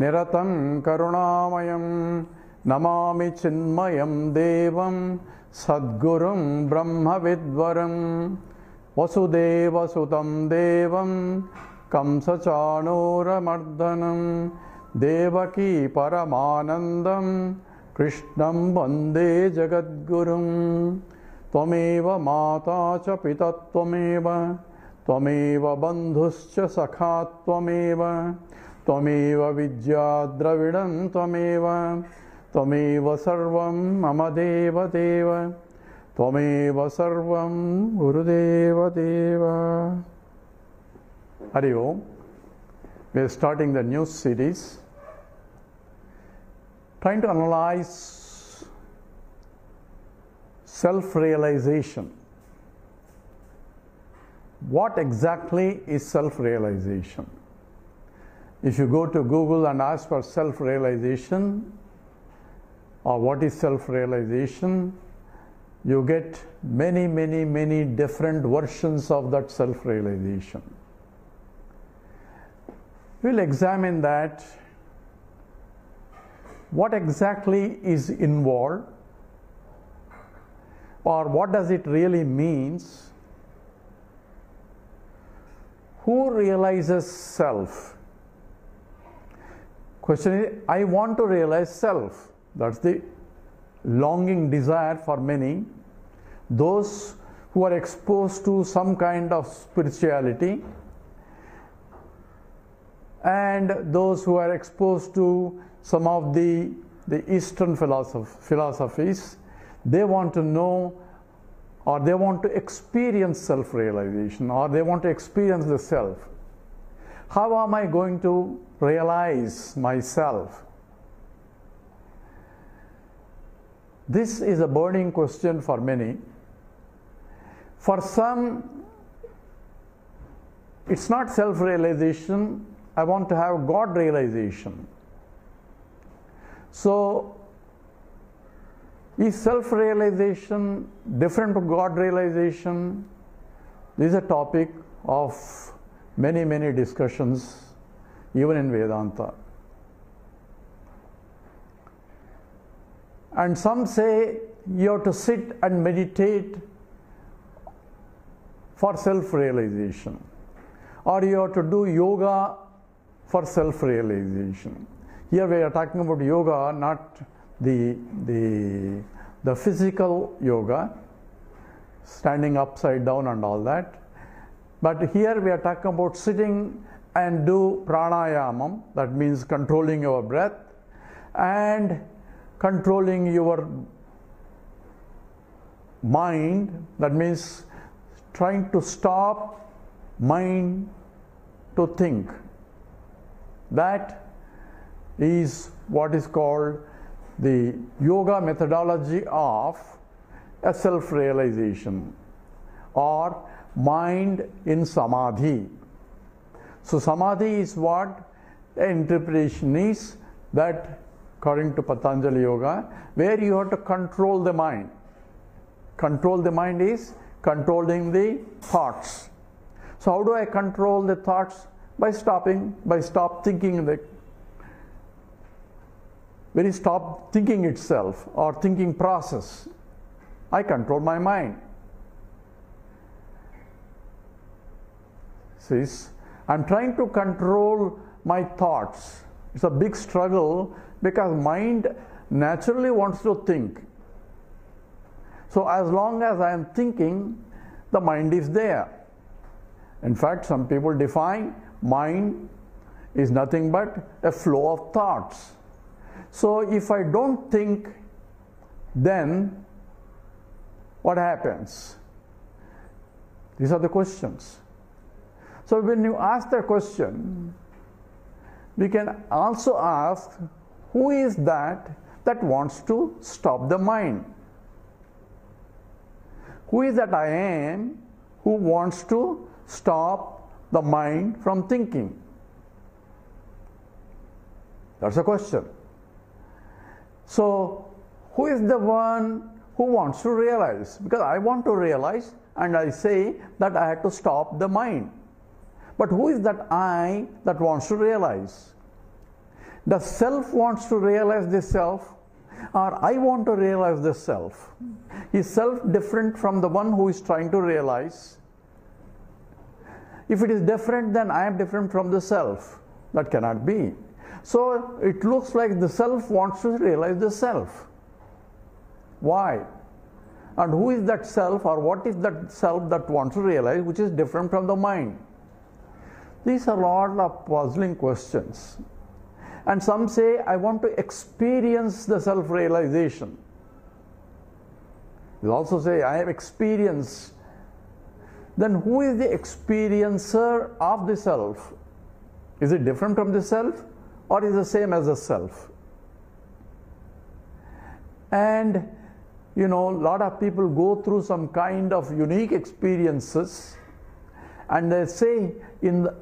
Niratam Karunamayam Namami Chinmayam Devam Sadgurum Brahma Vidvaram Vasudeva Sutam Devam Kamsa Chanura Mardhanam Devaki Paramanandam Krishnam Vande Jagadgurum Tvameva Mata Cha Pita Tvameva Tvameva Bandhuscha Sakha Tvameva Tvameva Vidya Dravidam Tvameva Tvameva Sarvam Mama Deva Deva Tvameva Sarvam Gurudeva Deva. Hari Om. We are starting the new series trying to analyze self-realization. What exactly is self-realization? If you go to Google and ask for self-realization or what is self-realization, you get many different versions of that self-realization. We'll examine that. What exactly is involved, or what does it really means? Who realizes self? Question is, I want to realize self. That's the longing desire for many. Those who are exposed to some kind of spirituality and those who are exposed to some of the Eastern philosophies, they want to know, or they want to experience self-realization, or they want to experience the self. How am I going to realize myself? This is a burning question for many. For some, it's not self-realization. I want to have God realization. So, is self-realization different from God realization? This is a topic of many discussions, even in Vedanta. And some say you have to sit and meditate for self-realization, or you have to do yoga for self-realization. Here we are talking about yoga, not the physical yoga, standing upside down and all that. But here we are talking about sitting and do pranayamam, that means controlling your breath and controlling your mind, that means trying to stop mind to think. That is what is called the yoga methodology of a self-realization, or mind in samadhi. So samadhi is what the interpretation is, that according to Patanjali Yoga, where you have to control the mind. Control the mind is controlling the thoughts. So how do I control the thoughts? By stop thinking when you stop thinking itself or thinking process, I control my mind. See, I'm trying to control my thoughts. It's a big struggle because mind naturally wants to think. So as long as I am thinking, the mind is there. In fact, some people define mind is nothing but a flow of thoughts. So if I don't think, then what happens? These are the questions. So when you ask the question, we can also ask, who is that wants to stop the mind? Who is that I am who wants to stop the mind from thinking? That's a question. So, who is the one who wants to realize? Because I want to realize, and I say that I have to stop the mind. But who is that I that wants to realize? The self wants to realize the self, or I want to realize the self? Is self different from the one who is trying to realize? If it is different, then I am different from the self. That cannot be. So it looks like the self wants to realize the self. Why? And who is that self, or what is that self that wants to realize, which is different from the mind? These are all of puzzling questions. And some say, I want to experience the self-realization. They also say, I have experienced. Then who is the experiencer of the self? Is it different from the self, or is it the same as the self? And a lot of people go through some kind of unique experiences, and they say,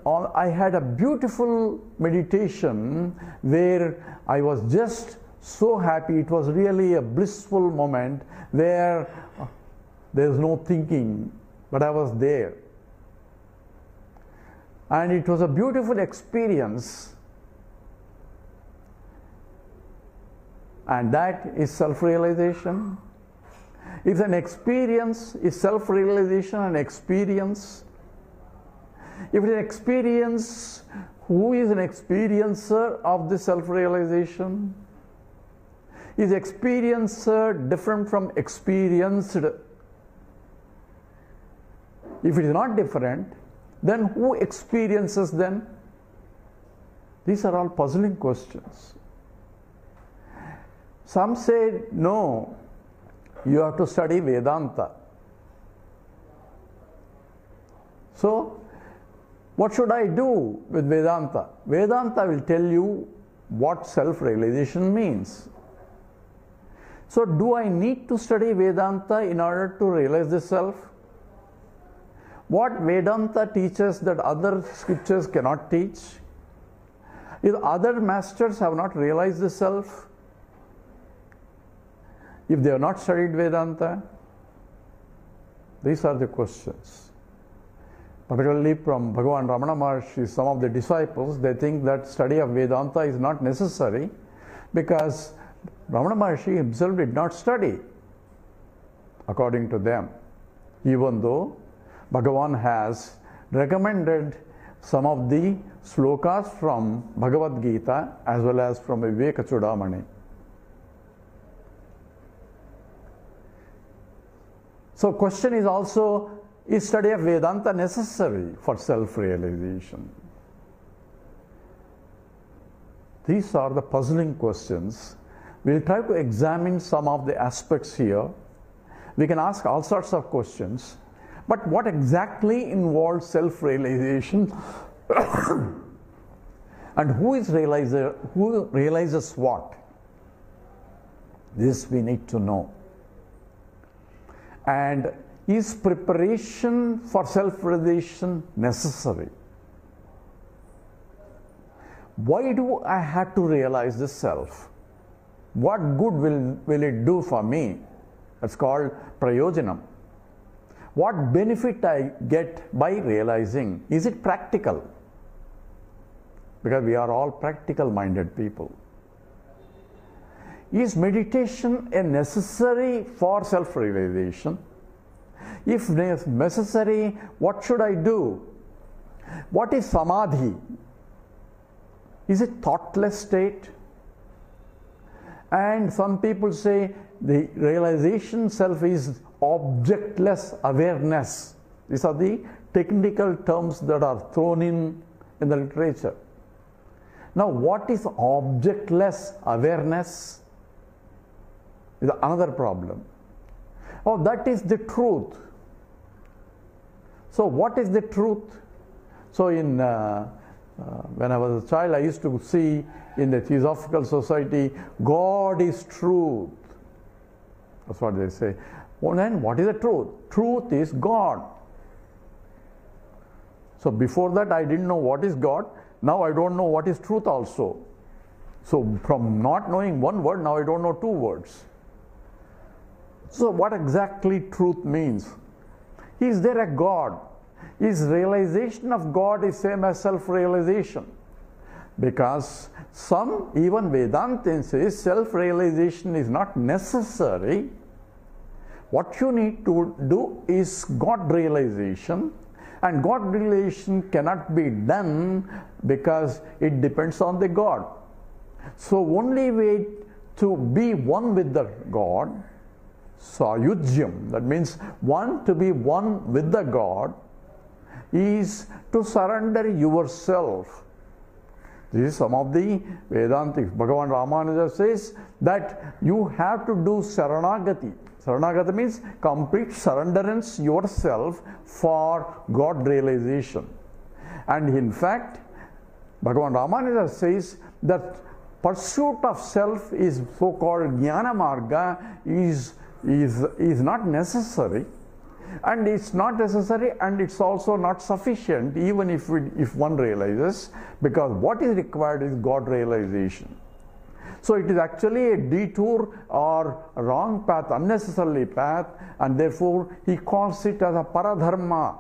I had a beautiful meditation where I was just so happy. It was really a blissful moment where there's no thinking, but I was there. And it was a beautiful experience. And that is self-realization. If an experience is self-realization an experience, if it is an experience, who is an experiencer of the self-realization? Is experiencer different from experienced? If it is not different, then who experiences then? These are all puzzling questions. Some say, no, you have to study Vedanta. So, what should I do with Vedanta? Vedanta will tell you what self-realization means. So, do I need to study Vedanta in order to realize the self? What Vedanta teaches that other scriptures cannot teach? If other masters have not realized the self, if they have not studied Vedanta, these are the questions. Particularly from Bhagavan Ramana Maharshi, some of the disciples, they think that study of Vedanta is not necessary because Ramana Maharshi himself did not study, according to them, even though Bhagavan has recommended some of the slokas from Bhagavad Gita as well as from Viveka Chudamani. So question is also, is study of Vedanta necessary for self-realization? These are the puzzling questions. We'll try to examine some of the aspects here. We can ask all sorts of questions, but what exactly involves self-realization and who realizes what? This we need to know. And is preparation for self-realization necessary? Why do I have to realize the self? What good will it do for me? That's called prayojanam. What benefit I get by realizing? Is it practical? Because we are all practical-minded people. Is meditation a necessary for self-realization? If necessary, what should I do? What is samadhi? Is it thoughtless state? And some people say the realization self is objectless awareness. These are the technical terms that are thrown in the literature. Now, what is objectless awareness? Is another problem. Oh, that is the truth. So, what is the truth? So, when I was a child, I used to see in the Theosophical Society, God is truth. That's what they say. Well, then, what is the truth? Truth is God. So, before that, I didn't know what is God. Now, I don't know what is truth also. So, from not knowing one word, now I don't know two words. So, what exactly truth means? Is there a God? Is realization of God is same as self-realization? Because some, even Vedantin says, self-realization is not necessary. What you need to do is God realization, and God realization cannot be done because it depends on the God. So only way to be one with the God, sayujyam, that means to be one with the God, is to surrender yourself. This is some of the Vedantics. Bhagavan Ramanuja says that you have to do Saranagati. Saranagati means complete surrenderance yourself for God realization. And in fact, Bhagavan Ramanuja says that pursuit of self is so-called Jnana Marga is not necessary. And it's not necessary, and it's also not sufficient, even if one realizes, because what is required is God realization. So it is actually a detour or a wrong path, unnecessary path, and therefore he calls it as a paradharma,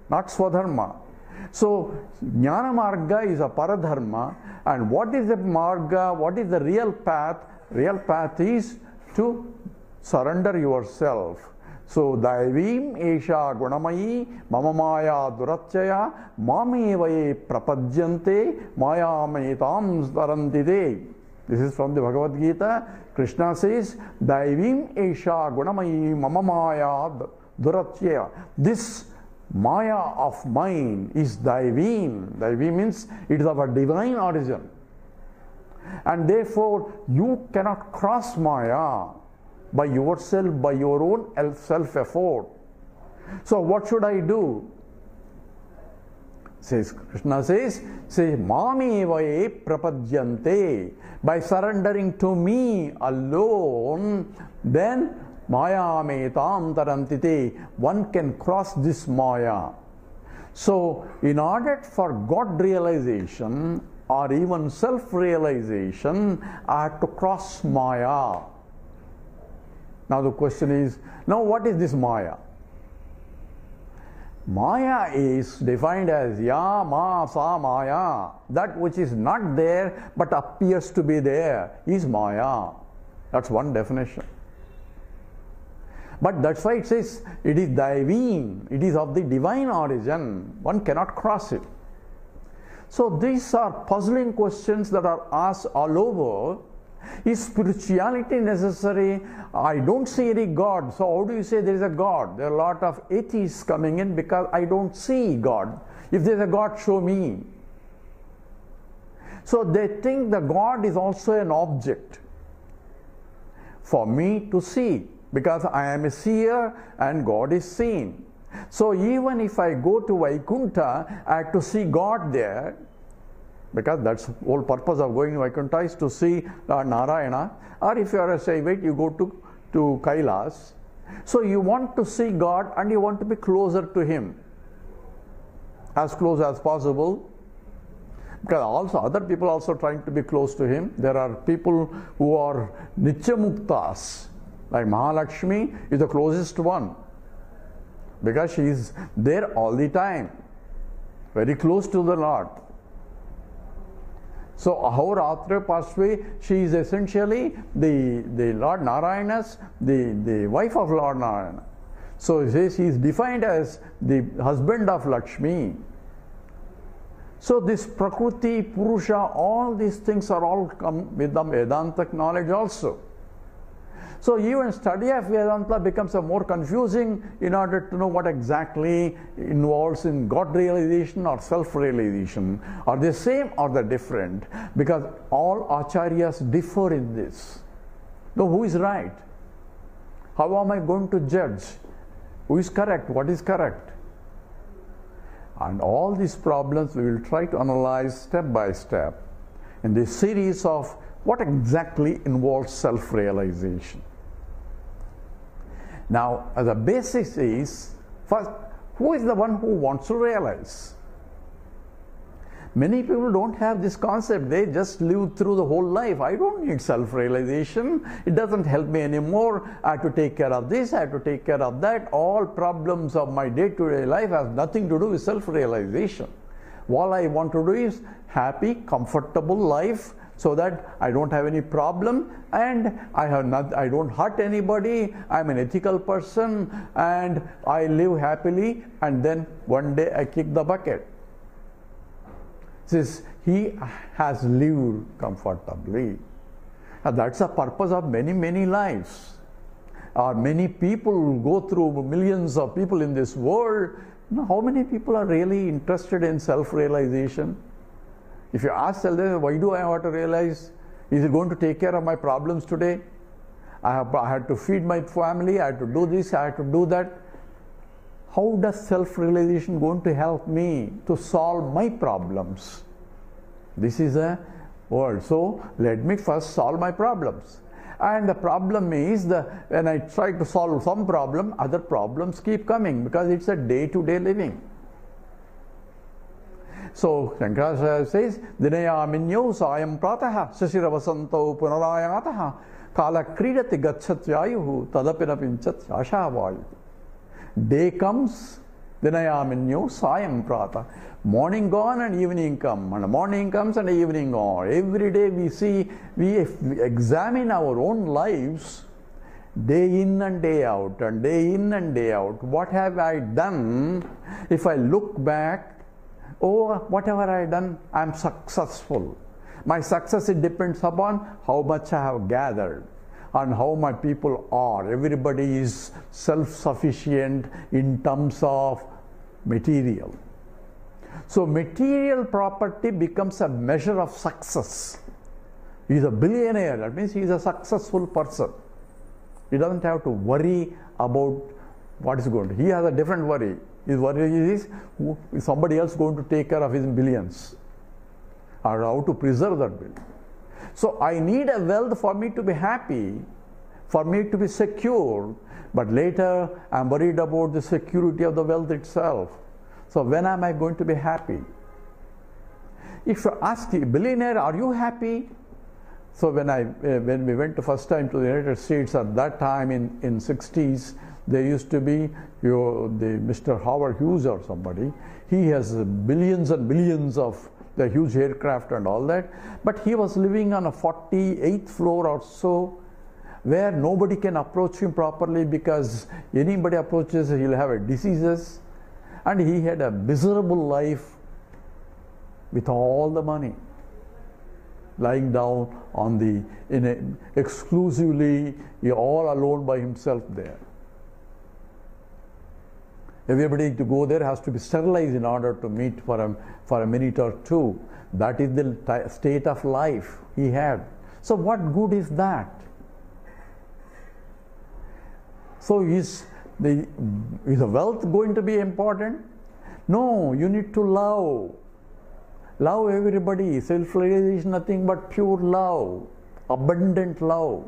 not swadharma. So Jnana Marga is a paradharma, and what is the marga, what is the real path? Real path is to surrender yourself. So Daivim Esha Gunamayi Mama Maya Durachaya Mamevaye Prapadyante Maya Metam Starantide. This is from the Bhagavad Gita. Krishna says, Daivim Esha Gunamayi Mama Maya Durachaya. This Maya of mine is Daivim. Daivim means it is of a divine origin. And therefore you cannot cross Maya by yourself, by your own self-effort. So what should I do? Krishna says, Mamevaye prapadyante. By surrendering to me alone, then Maya metam tarantite. One can cross this Maya. So in order for God realization or even self-realization, I have to cross Maya. Now the question is, now what is this Maya? Maya is defined as ya, ma, sa, maya. That which is not there but appears to be there is Maya. That's one definition. But that's why it says it is Daivim. It is of the divine origin. One cannot cross it. So these are puzzling questions that are asked all over. Is spirituality necessary? I don't see any God. So how do you say there is a God? There are a lot of atheists coming in because I don't see God. If there is a God, show me. So they think the God is also an object for me to see, because I am a seer and God is seen. So even if I go to Vaikuntha, I have to see God there, because that's the whole purpose of going to Vaikuntha is to see Narayana. Or if you are a Saivite, you go to Kailas. So you want to see God and you want to be closer to Him, as close as possible. Because also other people also trying to be close to Him. There are people who are Nityamuktas, like Mahalakshmi is the closest one, because she is there all the time, very close to the Lord. So Ahoratra Pasve, she is essentially the Lord Narayana's, the wife of Lord Narayana. So he says he is defined as the husband of Lakshmi. So this Prakriti, Purusha, all these things are all come with the Vedantic knowledge also. So even study of Vedanta becomes a more confusing in order to know what exactly involves in God realization or self-realization. Are they same or they different? Because all acharyas differ in this. So who is right? How am I going to judge? Who is correct? What is correct? And all these problems we will try to analyze step by step in this series of what exactly involves self-realization. Now, as a basis is, first, who is the one who wants to realize? Many people don't have this concept. They just live through the whole life. I don't need self-realization. It doesn't help me anymore. I have to take care of this, I have to take care of that. All problems of my day-to-day life have nothing to do with self-realization. All I want to do is happy, comfortable life, so that I don't have any problem and I don't hurt anybody, I'm an ethical person and I live happily, and then one day I kick the bucket. Since he has lived comfortably. And that's the purpose of many lives. Or many people go through, millions of people in this world. How many people are really interested in self-realization? If you ask them, why do I want to realize? Is it going to take care of my problems today? I had to feed my family, I had to do this, I had to do that. How does self-realization going to help me to solve my problems? This is a word. So let me first solve my problems. And the problem is, when I try to solve some problem, other problems keep coming because it's a day-to-day living. So Shankaracharya says, Dinayaminyau sayam prataha shashiravasanto punarayataha kala kridati gacchatyayuhu tadapina pinchat ashavayu. Day comes, Dinayaminyau sayam prata. Morning gone and evening come, and morning comes and evening gone. Every day we examine our own lives, day in and day out, and day in and day out. What have I done? If I look back, oh, whatever I have done, I am successful. My success, it depends upon how much I have gathered and how my people are. Everybody is self-sufficient in terms of material. So material property becomes a measure of success. He is a billionaire, that means he is a successful person. He doesn't have to worry about what is going to. He has a different worry. His worry is somebody else going to take care of his billions, or how to preserve that billion. So I need a wealth for me to be happy, for me to be secure, but later I am worried about the security of the wealth itself. So when am I going to be happy? If you ask a billionaire, are you happy? So when we went the first time to the United States, at that time in 60s, there used to be the Mr. Howard Hughes or somebody. He has billions and billions of the huge aircraft and all that, but he was living on a 48th floor or so, where nobody can approach him properly because anybody approaches, he'll have diseases, and he had a miserable life with all the money, lying down on exclusively all alone by himself there. Everybody to go there has to be sterilized in order to meet for a minute or two. That is the state of life he had. So what good is that? So is the wealth going to be important? No, you need to love. Love everybody. Self-realization, nothing but pure love, abundant love.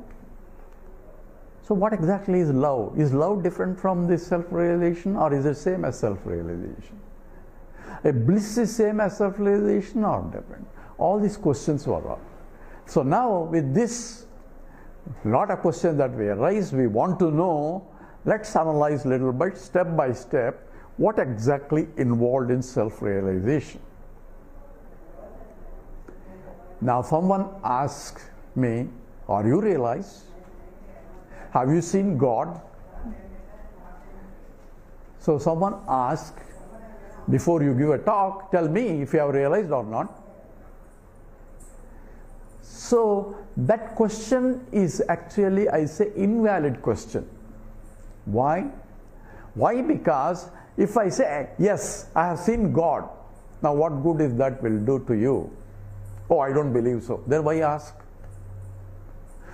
So what exactly is love? Is love different from this self-realization, or is it same as self-realization? A bliss is same as self-realization or different? All these questions were up. So now with this lot of questions that we arise, we want to know, let's analyze little bit, step by step, what exactly involved in self-realization. Now someone asks me, are you realized? Have you seen God? So someone asks, before you give a talk, tell me if you have realized or not. So that question is actually, I say, invalid question. Why? Why? Because if I say, yes, I have seen God, now what good is that will do to you? Oh, I don't believe so. Then why ask?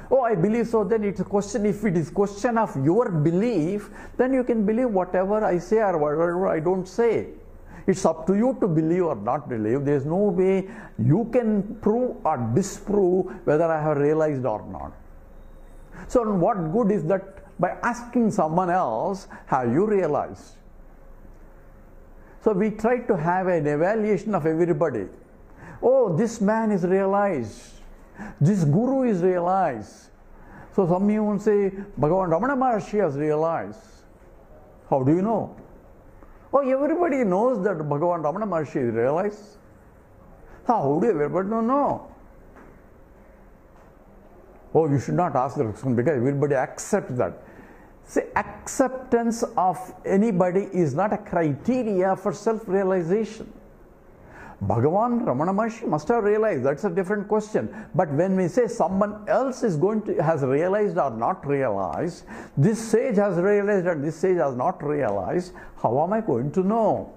Oh, I believe so. Then it's a question. If it is question of your belief, then you can believe whatever I say or whatever I don't say. It's up to you to believe or not believe. There is no way you can prove or disprove whether I have realized or not. So what good is that by asking someone else, have you realized? So we try to have an evaluation of everybody. Oh, this man is realized. This guru is realized. So some people say, Bhagavan Ramana Maharshi has realized. How do you know? Oh, everybody knows that Bhagavan Ramana Maharshi is realized. How do everybody know? Oh, you should not ask the question because everybody accepts that. See, acceptance of anybody is not a criteria for self-realization. Bhagavan Ramana Maharshi must have realized, that's a different question. But when we say someone else is has realized or not realized, this sage has realized and this sage has not realized, how am I going to know?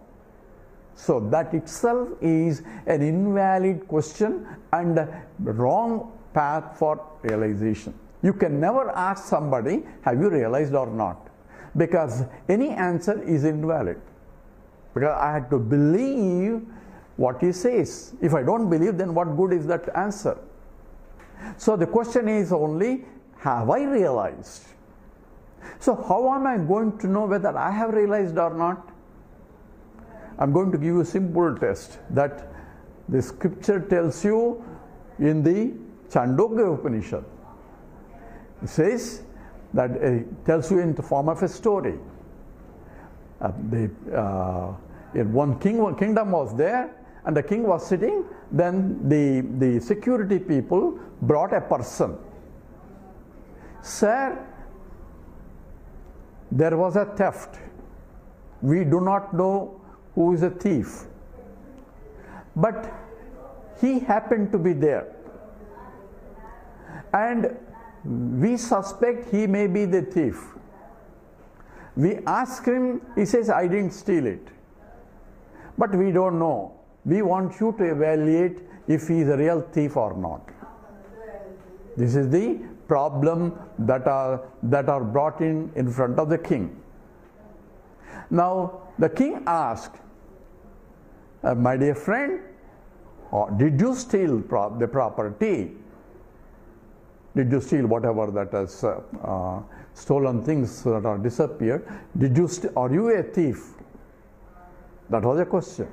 So that itself is an invalid question and a wrong path for realization. You can never ask somebody, have you realized or not? Because any answer is invalid. Because I had to believe what he says. If I don't believe, then what good is that answer? So the question is only, have I realized? So how am I going to know whether I have realized or not? I'm going to give you a simple test that the scripture tells you in the Chandogya Upanishad. It says that it tells you in the form of a story. In one kingdom was there, and the king was sitting. Then the security people brought a person. Sir, there was a theft. We do not know who is a thief, but he happened to be there, and we suspect he may be the thief. We ask him, he says, I didn't steal it. But we don't know. We want you to evaluate if he is a real thief or not. This is the problem that are brought in front of the king. Now, the king asked, my dear friend, did you steal the property? Did you steal whatever that has stolen things that are disappeared? Are you a thief? That was a question.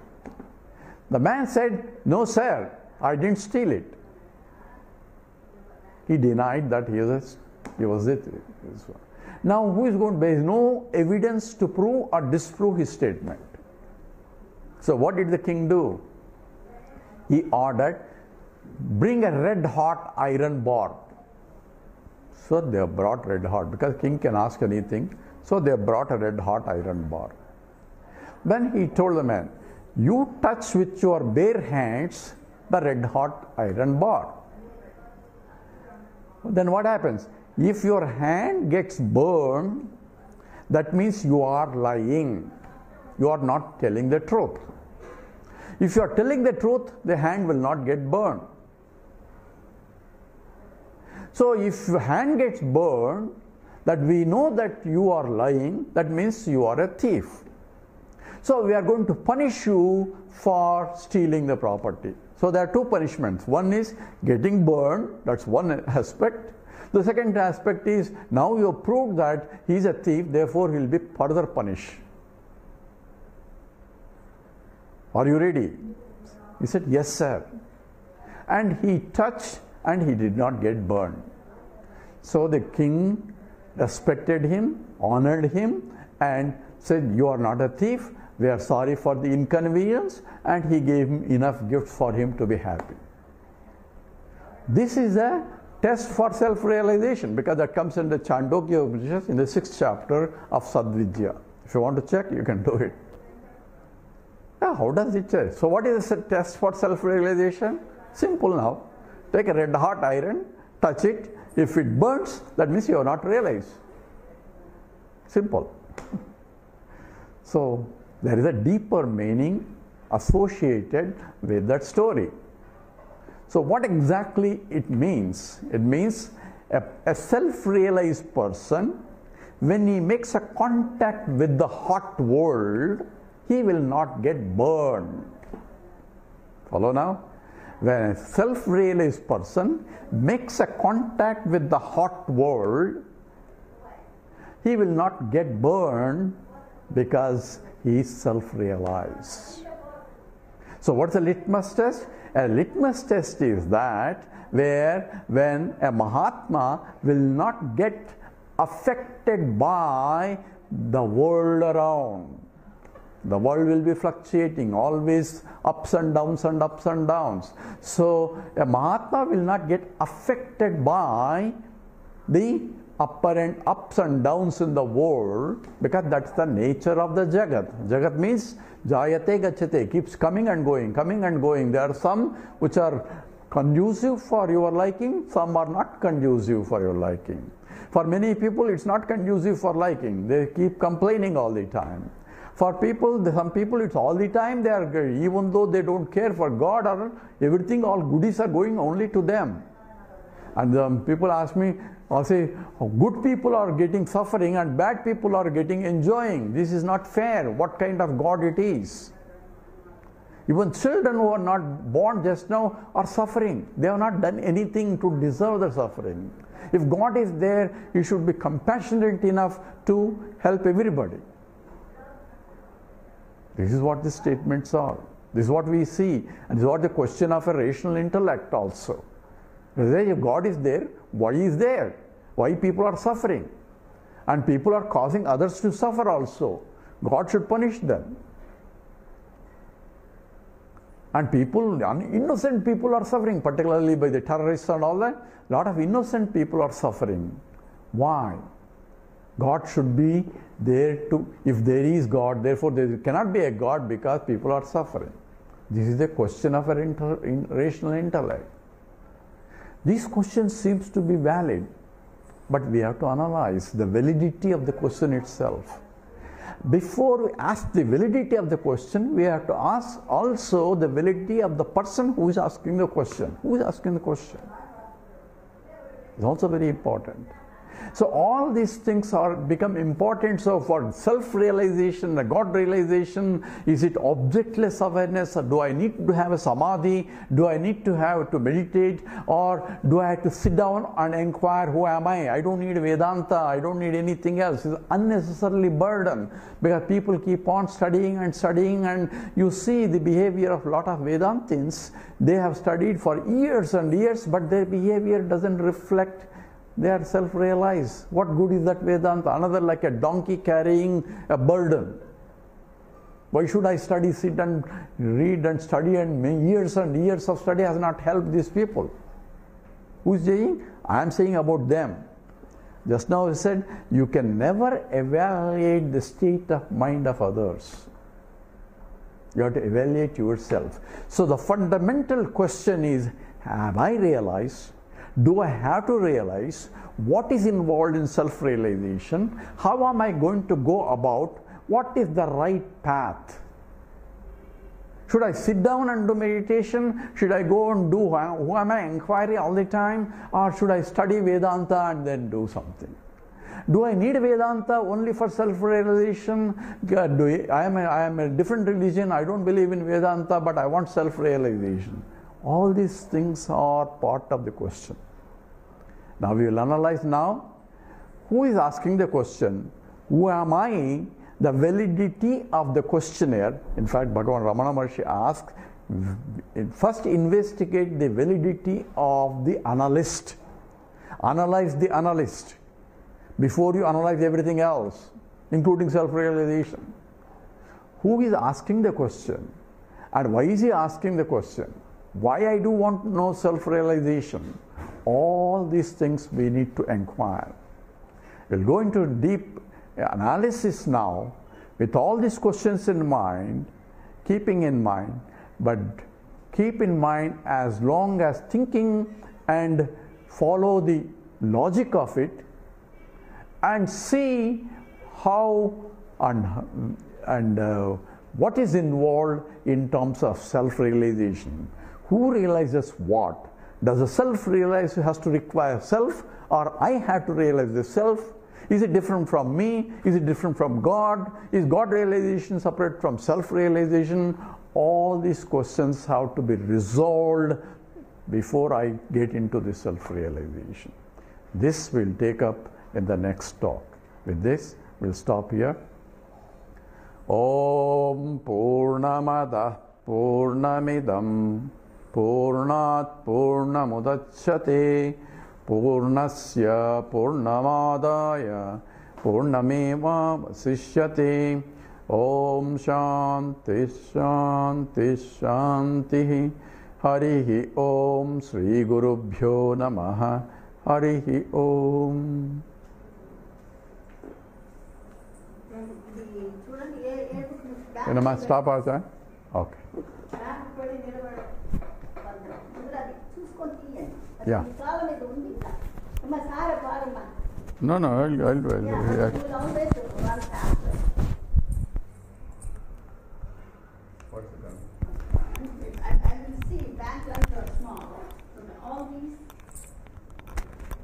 The man said, no sir, I didn't steal it. He denied that he was it. Now who is going? There is no evidence to prove or disprove his statement. So what did the king do? He ordered, bring a red hot iron bar. So they brought red hot, because king can ask anything. So they brought a red hot iron bar. Then he told the man, you touch with your bare hands the red hot iron bar. Then what happens? If your hand gets burned, that means you are lying. You are not telling the truth. If you are telling the truth, the hand will not get burned. So if your hand gets burned, that we know that you are lying, that means you are a thief. So we are going to punish you for stealing the property. So there are two punishments. One is getting burned, that's one aspect. The second aspect is, now you have proved that he is a thief, therefore he will be further punished. Are you ready? He said, yes sir. And he touched and he did not get burned. So the king respected him, honored him, and said, you are not a thief, we are sorry for the inconvenience, and he gave him enough gifts for him to be happy. This is a test for self-realization, because that comes in the Chandogya Upanishad in the 6th chapter of Sadvidya. If you want to check, you can do it. Yeah, how does it test? So what is the test for self-realization? Simple now. Take a red hot iron, touch it. If it burns, that means you have not realized. Simple. So there is a deeper meaning associated with that story. So what exactly it means? It means a self-realized person, when he makes a contact with the hot world, he will not get burned. Follow now? When a self-realized person makes a contact with the hot world, he will not get burned because he is self-realized. So what's a litmus test? A litmus test is that when a Mahatma will not get affected by the world around. The world will be fluctuating, always ups and downs and ups and downs. So a Mahatma will not get affected by the apparent ups and downs in the world, because that's the nature of the Jagat. Jagat means Jayate Gachate, keeps coming and going, coming and going. There are some which are conducive for your liking, some are not conducive for your liking. For many people it's not conducive for liking, they keep complaining all the time. For people, some people it's all the time they are, even though they don't care for God or everything, all goodies are going only to them. And people ask me, I'll say, good people are getting suffering and bad people are getting enjoying. This is not fair. What kind of God it is? Even children who are not born just now are suffering. They have not done anything to deserve the suffering. If God is there, He should be compassionate enough to help everybody. This is what the statements are. This is what we see. And this is what the question of a rational intellect also. If God is there, why is there? Why people are suffering? And people are causing others to suffer also. God should punish them. And people, innocent people are suffering, particularly by the terrorists and all that. A lot of innocent people are suffering. Why? God should be there to, if there is God, therefore there cannot be a God because people are suffering. This is the question of a rational intellect. These questions seems to be valid, but we have to analyze the validity of the question itself. Before we ask the validity of the question, we have to ask also the validity of the person who is asking the question. Who is asking the question? It's also very important. So all these things are become important. So for self-realization, the God realization, is it objectless awareness, or do I need to have a samadhi? Do I need to have to meditate, or do I have to sit down and inquire who am I? I don't need Vedanta, I don't need anything else. It's unnecessarily burden, because people keep on studying and studying, and you see the behavior of a lot of Vedantins. They have studied for years and years, but their behavior doesn't reflect. They are self-realized. What good is that Vedanta? Another like a donkey carrying a burden. Why should I study, sit and read and study, and years of study has not helped these people? Who is saying? I am saying about them. Just now I said, you can never evaluate the state of mind of others. You have to evaluate yourself. So the fundamental question is, have I realized? Do I have to realize what is involved in self-realization? How am I going to go about? What is the right path? Should I sit down and do meditation? Should I go and do who am I inquiry all the time? Or should I study Vedanta and then do something? Do I need Vedanta only for self-realization? I am a different religion, I don't believe in Vedanta, but I want self-realization. All these things are part of the question. Now we will analyze now who is asking the question, who am I, the validity of the questionnaire. In fact, Bhagavan Ramana Maharshi asked, first investigate the validity of the analyst. Analyze the analyst before you analyze everything else, including self-realization. Who is asking the question, and why is he asking the question? Why I do want to know self-realization? All these things we need to inquire. We'll go into deep analysis now with all these questions in mind, keeping in mind, but keep in mind as long as thinking and follow the logic of it and see how and what is involved in terms of self-realization. Who realizes what? Does the self realize has to require self, or I have to realize the self? Is it different from me? Is it different from God? Is God realization separate from self-realization? All these questions have to be resolved before I get into the self-realization. This we'll take up in the next talk. With this, we'll stop here. Om Purnamada Purnamidam Purnat Purnamudachyate Purnasya Purnamadaya Purnameva Vasishyate Om Shanti Shanti Shanti. Harihi Om. Sri Gurubhyo Namaha. Harihi Om. Can I stop outside? Okay. Yeah. No, I'll do. Yeah. What's it done? I will see bank loans are small. So all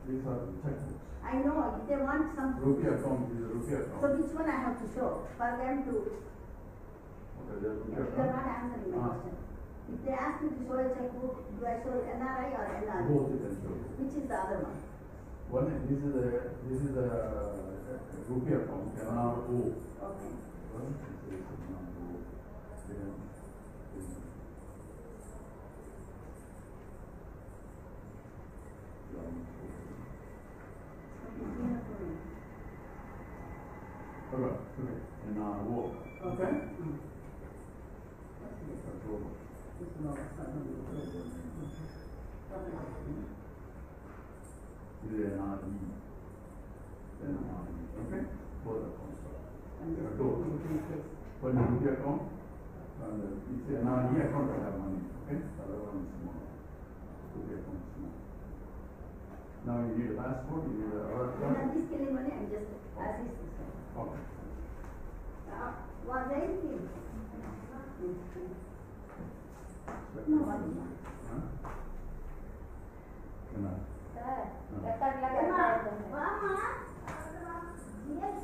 These are the checkbooks. I know, if they want some. Rupee account is a rupee account. So which one I have to show for them to. Okay, there's rupee They are account. not answering my question. If they ask me to show a checkbook, do I show NRI or NRI? Both you can show. Which is the other one? This is a rupee account, NRO. Okay. NRO. Okay? This is NRE. Okay? Both accounts. For the rupee account, it's NRE account that have money. Okay? The other one is small. Rupee account is small. Now you need a passport, you need a other When I'm just killing money, I'm just as is. Okay. Was anything? No one. Huh? Sir, record like that. Mama. Yes,